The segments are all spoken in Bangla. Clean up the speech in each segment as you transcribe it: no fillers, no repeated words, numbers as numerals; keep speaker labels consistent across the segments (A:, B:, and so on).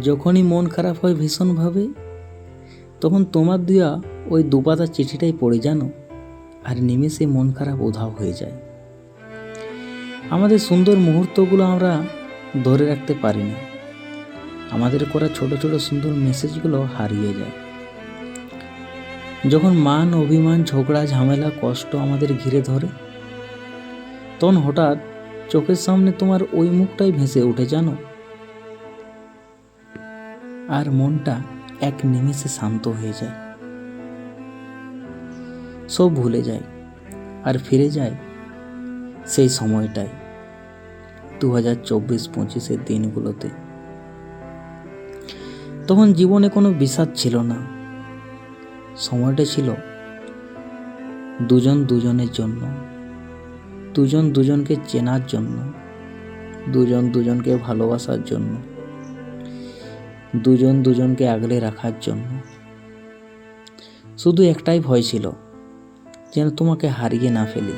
A: যখনই মন খারাপ হয় ভীষণভাবে, তখন তোমার দেওয়া ওই দুপাতা চিঠিটাই পড়ে জানো, আর নিমেষে মন খারাপ উধাও হয়ে যায়। আমাদের সুন্দর মুহূর্তগুলো আমরা ধরে রাখতে পারি না, আমাদের করা ছোট ছোট সুন্দর মেসেজগুলো হারিয়ে যায়। যখন মান অভিমান ঝগড়া ঝামেলা কষ্ট আমাদের ঘিরে ধরে, তখন হঠাৎ চোখের সামনে তোমার ওই মুখটাই ভেসে ওঠে জানো, আর মনটা এক নিমেষে শান্ত হয়ে যায়, সব ভুলে যায় আর ফিরে যায় সেই সময়টাই 2024-25 দিনগুলোতে। তখন জীবনে কোনো বিষাদ ছিল না, সময়টা ছিল দুজন দুজনের জন্য, দুজন দুজনকে চেনার জন্য, দুজন দুজনকে ভালোবাসার জন্য, দুজন দুজনকে আগলে রাখার জন্য। শুধু একটাই ভয় ছিল, যেন তোমাকে হারিয়ে না ফেলি।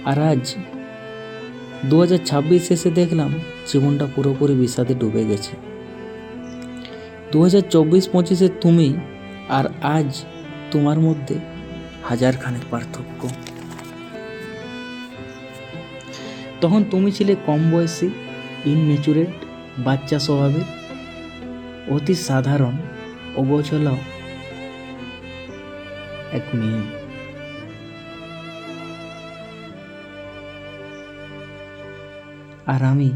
A: আর আজ 2026 এসে দেখলাম জীবনটা পুরোপুরি বিষাদে ডুবে গেছে। 2024-25 তুমি আর আজ তোমার মধ্যে হাজারখানেক পার্থক্য। তখন তুমি ছিলে কম বয়সী, ইনম্যাচুরেট, বাচ্চা স্বভাবের, অতি সাধারণ অবচলা এক মেয়ে। আর আমি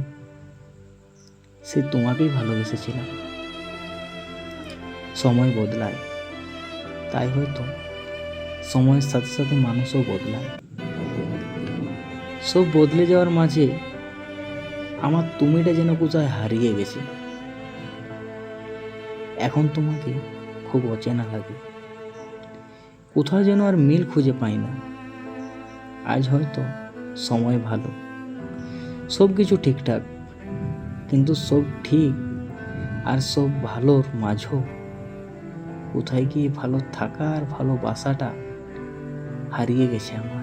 A: সে তোমাকেই ভালোবেসেছিলাম। সময় বদলায়, তাই হয়তো সময়ের সাথে সাথে মানুষও বদলায়। সব বদলে যাওয়ার মাঝে আমার তুমিটা যেন কোথায় হারিয়ে গেছে। এখন তোমাকে খুব অচেনা লাগে, কোথাও যেন আর মিল খুঁজে পাই না। আজ হয়তো সময় ভালো, সব কিছু ঠিকঠাক, কিন্তু সব ঠিক আর সব ভালোর মাঝেও কোথায় গিয়ে ভালো থাকা আর ভালোবাসাটা হারিয়ে গেছে আমার।